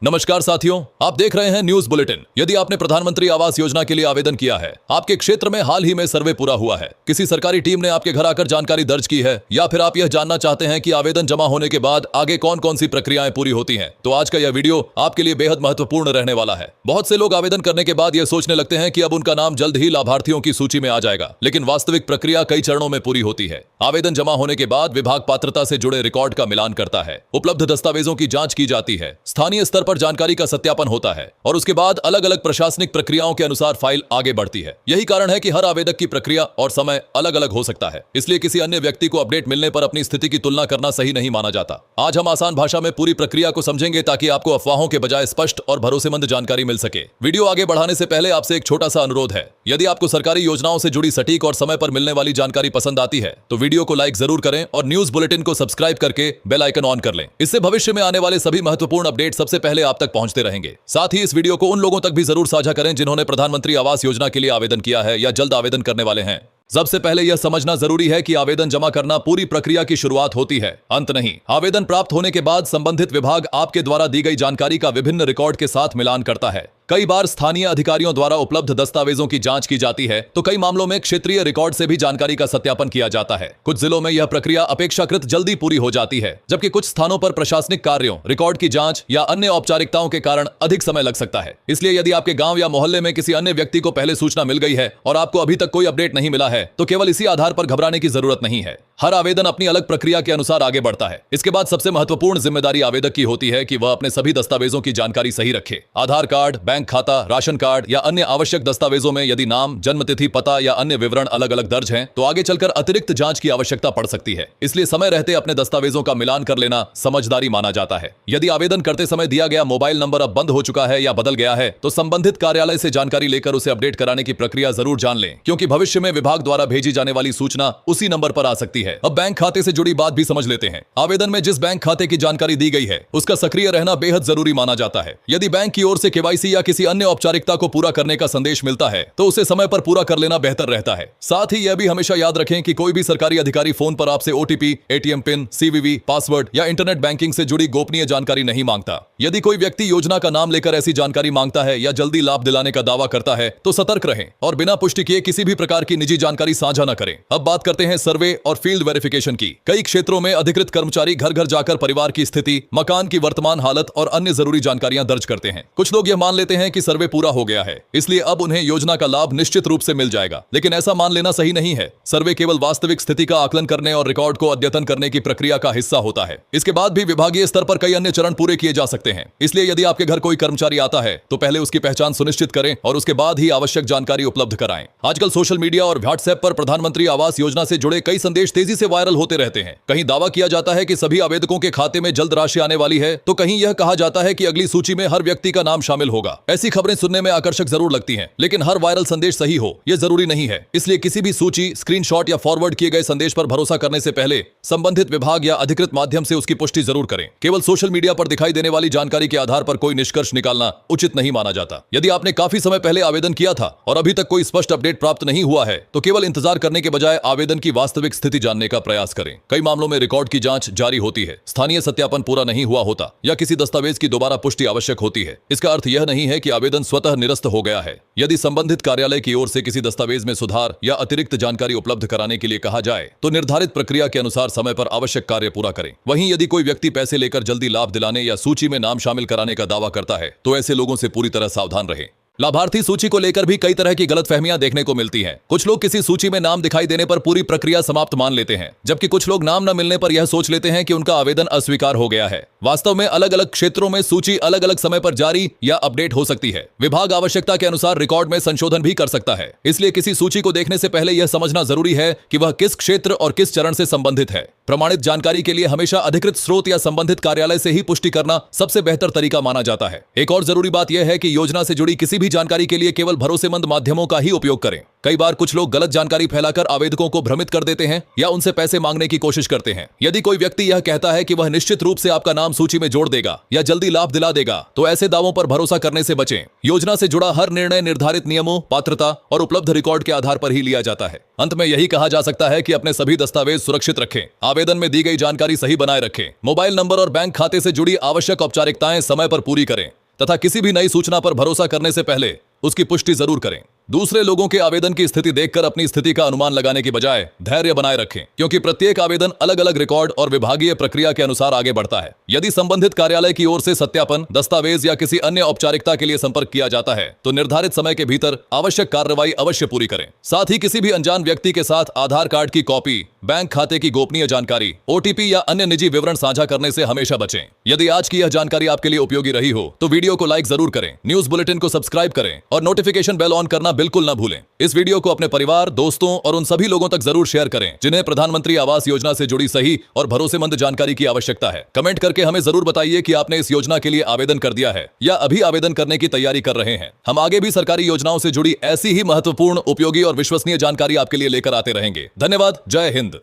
नमस्कार साथियों, आप देख रहे हैं न्यूज बुलेटिन। यदि आपने प्रधानमंत्री आवास योजना के लिए आवेदन किया है, आपके क्षेत्र में हाल ही में सर्वे पूरा हुआ है, किसी सरकारी टीम ने आपके घर आकर जानकारी दर्ज की है, या फिर आप यह जानना चाहते हैं कि आवेदन जमा होने के बाद आगे कौन कौन सी प्रक्रियाएं पूरी होती हैं, तो आज का यह वीडियो आपके लिए बेहद महत्वपूर्ण रहने वाला है। बहुत से लोग आवेदन करने के बाद यह सोचने लगते हैं कि अब उनका नाम जल्द ही लाभार्थियों की सूची में आ जाएगा, लेकिन वास्तविक प्रक्रिया कई चरणों में पूरी होती है। आवेदन जमा होने के बाद विभाग पात्रता से जुड़े रिकॉर्ड का मिलान करता है, उपलब्ध दस्तावेजों की जांच की जाती है, स्थानीय स्तर पर जानकारी का सत्यापन होता है और उसके बाद अलग अलग प्रशासनिक प्रक्रियाओं के अनुसार फाइल आगे बढ़ती है। यही कारण है कि हर आवेदक की प्रक्रिया और समय अलग अलग हो सकता है, इसलिए किसी अन्य व्यक्ति को अपडेट मिलने पर अपनी स्थिति की तुलना करना सही नहीं माना जाता। आज हम आसान भाषा में पूरी प्रक्रिया को समझेंगे ताकि आपको अफवाहों के बजाय स्पष्ट और भरोसेमंद जानकारी मिल सके। वीडियो आगे बढ़ाने से पहले आपसे एक छोटा सा अनुरोध है, यदि आपको सरकारी योजनाओं से जुड़ी सटीक और समय पर मिलने वाली जानकारी पसंद आती है तो वीडियो को लाइक जरूर करें और न्यूज बुलेटिन को सब्सक्राइब करके बेल आइकन ऑन कर लें। इससे भविष्य में आने वाले सभी महत्वपूर्ण अपडेट सबसे पहले आप तक पहुंचते रहेंगे। साथ ही इस वीडियो को उन लोगों तक भी जरूर साझा करें जिन्होंने प्रधानमंत्री आवास योजना के लिए आवेदन किया है या जल्द आवेदन करने वाले हैं। सबसे पहले यह समझना जरूरी है कि आवेदन जमा करना पूरी प्रक्रिया की शुरुआत होती है, अंत नहीं। आवेदन प्राप्त होने के बाद संबंधित विभाग आपके द्वारा दी गई जानकारी का विभिन्न रिकॉर्ड के साथ मिलान करता है। कई बार स्थानीय अधिकारियों द्वारा उपलब्ध दस्तावेजों की जांच की जाती है, तो कई मामलों में क्षेत्रीय रिकॉर्ड से भी जानकारी का सत्यापन किया जाता है। कुछ जिलों में यह प्रक्रिया अपेक्षाकृत जल्दी पूरी हो जाती है, जबकि कुछ स्थानों पर प्रशासनिक कार्यों, रिकॉर्ड की जांच या अन्य औपचारिकताओं के कारण अधिक समय लग सकता है। इसलिए यदि आपके गांव या मोहल्ले में किसी अन्य व्यक्ति को पहले सूचना मिल गई है और आपको अभी तक कोई अपडेट नहीं मिला है, तो केवल इसी आधार पर घबराने की जरूरत नहीं है। हर आवेदन अपनी अलग प्रक्रिया के अनुसार आगे बढ़ता है। इसके बाद सबसे महत्वपूर्ण जिम्मेदारी आवेदक की होती है कि वह अपने सभी दस्तावेजों की जानकारी सही रखे। आधार कार्ड, बैंक खाता, राशन कार्ड या अन्य आवश्यक दस्तावेजों में यदि नाम, जन्मतिथि, पता या अन्य विवरण अलग अलग दर्ज हैं, तो आगे चलकर अतिरिक्त जांच की आवश्यकता पड़ सकती है। इसलिए समय रहते अपने दस्तावेजों का मिलान कर लेना समझदारी माना जाता है। यदि आवेदन करते समय दिया गया मोबाइल नंबर अब बंद हो चुका है या बदल गया है, तो संबंधित कार्यालय से जानकारी लेकर उसे अपडेट कराने की प्रक्रिया जरूर जान लें, क्योंकि भविष्य में विभाग द्वारा भेजी जाने वाली सूचना उसी नंबर पर आ सकती है। अब बैंक खाते से जुड़ी बात भी समझ लेते हैं। आवेदन में जिस बैंक खाते की जानकारी दी गई है, उसका सक्रिय रहना बेहद जरूरी माना जाता है। यदि बैंक की ओर से केवाईसी या किसी अन्य औपचारिकता को पूरा करने का संदेश मिलता है, तो उसे समय पर पूरा कर लेना बेहतर रहता है। साथ ही यह भी हमेशा याद रखें कि कोई भी सरकारी अधिकारी फोन पर आपसे OTP, ATM pin, CVV, password या इंटरनेट बैंकिंग से जुड़ी गोपनीय जानकारी नहीं मांगता। यदि कोई व्यक्ति योजना का नाम लेकर ऐसी जानकारी मांगता है या जल्दी लाभ दिलाने का दावा करता है, तो सतर्क रहें और बिना पुष्टि किए किसी भी प्रकार की निजी जानकारी साझा न करें। अब बात करते हैं सर्वे और फील्ड वेरिफिकेशन की। कई क्षेत्रों में अधिकृत कर्मचारी घर घर जाकर परिवार की स्थिति, मकान की वर्तमान हालत और अन्य जरूरी जानकारियां दर्ज करते हैं। कुछ लोग यह मान लेते हैं कि सर्वे पूरा हो गया है, इसलिए अब उन्हें योजना का लाभ निश्चित रूप से मिल जाएगा, लेकिन ऐसा मान लेना सही नहीं है। सर्वे केवल वास्तविक स्थिति का आकलन करने और रिकॉर्ड को अद्यतन करने की प्रक्रिया का हिस्सा होता है। इसके बाद भी विभागीय स्तर पर कई अन्य चरण पूरे किए जा सकते हैं। इसलिए यदि आपके घर कोई कर्मचारी आता है, तो पहले उसकी पहचान सुनिश्चित करें और उसके बाद ही आवश्यक जानकारी उपलब्ध कराएं। आजकल सोशल मीडिया और व्हाट्सएप पर प्रधानमंत्री आवास योजना से जुड़े कई संदेश तेजी से वायरल होते रहते हैं। कहीं दावा किया जाता है कि सभी आवेदकों के खाते में जल्द राशि आने वाली है, तो कहीं यह कहा जाता है कि अगली सूची में हर व्यक्ति का नाम शामिल होगा। ऐसी खबरें सुनने में आकर्षक जरूर लगती हैं, लेकिन हर वायरल संदेश सही हो यह जरूरी नहीं है। इसलिए किसी भी सूची, स्क्रीनशॉट या फॉरवर्ड किए गए संदेश पर भरोसा करने से पहले संबंधित विभाग या अधिकृत माध्यम से उसकी पुष्टि जरूर करें। केवल सोशल मीडिया पर दिखाई देने वाली जानकारी के आधार पर कोई निष्कर्ष निकालना उचित नहीं माना जाता। यदि आपने काफी समय पहले आवेदन किया था और अभी तक कोई स्पष्ट अपडेट प्राप्त नहीं हुआ है, तो केवल इंतजार करने के बजाय आवेदन की वास्तविक स्थिति जानने का प्रयास करें। कई मामलों में रिकॉर्ड की जांच जारी होती है, स्थानीय सत्यापन पूरा नहीं हुआ होता या किसी दस्तावेज की दोबारा पुष्टि आवश्यक होती है। इसका अर्थ यह नहीं है कि आवेदन स्वतः निरस्त हो गया है। यदि संबंधित कार्यालय की ओर से किसी दस्तावेज में सुधार या अतिरिक्त जानकारी उपलब्ध कराने के लिए कहा जाए, तो निर्धारित प्रक्रिया के अनुसार समय पर आवश्यक कार्य पूरा करें। वहीं यदि कोई व्यक्ति पैसे लेकर जल्दी लाभ दिलाने या सूची में नाम शामिल कराने का दावा करता है, तो ऐसे लोगों से पूरी तरह सावधान रहें। लाभार्थी सूची को लेकर भी कई तरह की गलतफहमियां देखने को मिलती हैं। कुछ लोग किसी सूची में नाम दिखाई देने पर पूरी प्रक्रिया समाप्त मान लेते हैं, जबकि कुछ लोग नाम न मिलने पर यह सोच लेते हैं कि उनका आवेदन अस्वीकार हो गया है। वास्तव में अलग अलग क्षेत्रों में सूची अलग अलग समय पर जारी या अपडेट हो सकती है। विभाग आवश्यकता के अनुसार रिकॉर्ड में संशोधन भी कर सकता है। इसलिए किसी सूची को देखने से पहले यह समझना जरूरी है कि वह किस क्षेत्र और किस चरण से संबंधित है। प्रमाणित जानकारी के लिए हमेशा अधिकृत स्रोत या संबंधित कार्यालय से ही पुष्टि करना सबसे बेहतर तरीका माना जाता है। एक और जरूरी बात यह है कि योजना से जुड़ी किसी भी भी जानकारी के लिए केवल भरोसेमंद माध्यमों का ही उपयोग करें। कई बार कुछ लोग गलत जानकारी फैलाकर आवेदकों को भ्रमित कर देते हैं या उनसे पैसे मांगने की कोशिश करते हैं। यदि कोई व्यक्ति यह कहता है कि वह निश्चित रूप से आपका नाम सूची में जोड़ देगा या जल्दी लाभ दिला देगा, तो ऐसे दावों पर भरोसा करने से बचें। योजना से जुड़ा हर निर्णय निर्धारित नियमों, पात्रता और उपलब्ध रिकॉर्ड के आधार पर ही लिया जाता है। अंत में यही कहा जा सकता है कि अपने सभी दस्तावेज सुरक्षित रखें, आवेदन में दी गई जानकारी सही बनाए रखें, मोबाइल नंबर और बैंक खाते से जुड़ी आवश्यक औपचारिकताएं समय पर पूरी करें तथा किसी भी नई सूचना पर भरोसा करने से पहले उसकी पुष्टि जरूर करें। दूसरे लोगों के आवेदन की स्थिति देखकर अपनी स्थिति का अनुमान लगाने की बजाय धैर्य बनाए रखें, क्योंकि प्रत्येक आवेदन अलग अलग रिकॉर्ड और विभागीय प्रक्रिया के अनुसार आगे बढ़ता है। यदि संबंधित कार्यालय की ओर से सत्यापन, दस्तावेज या किसी अन्य औपचारिकता के लिए संपर्क किया जाता है तो निर्धारित समय के भीतर आवश्यक कार्रवाई अवश्य पूरी करें। साथ ही किसी भी अनजान व्यक्ति के साथ आधार कार्ड की कॉपी, बैंक खाते की गोपनीय जानकारी, ओटीपी या अन्य निजी विवरण साझा करने से हमेशा बचें। यदि आज की यह जानकारी आपके लिए उपयोगी रही हो तो वीडियो को लाइक जरूर करें, न्यूज बुलेटिन को सब्सक्राइब करें और नोटिफिकेशन बेल ऑन करना बिल्कुल न भूलें। इस वीडियो को अपने परिवार, दोस्तों और उन सभी लोगों तक जरूर शेयर करें जिन्हें प्रधानमंत्री आवास योजना से जुड़ी सही और भरोसेमंद जानकारी की आवश्यकता है। कमेंट करके हमें जरूर बताइए कि आपने इस योजना के लिए आवेदन कर दिया है या अभी आवेदन करने की तैयारी कर रहे हैं। हम आगे भी सरकारी योजनाओं से जुड़ी ऐसी ही महत्वपूर्ण, उपयोगी और विश्वसनीय जानकारी आपके लिए लेकर आते रहेंगे। धन्यवाद। जय हिंद।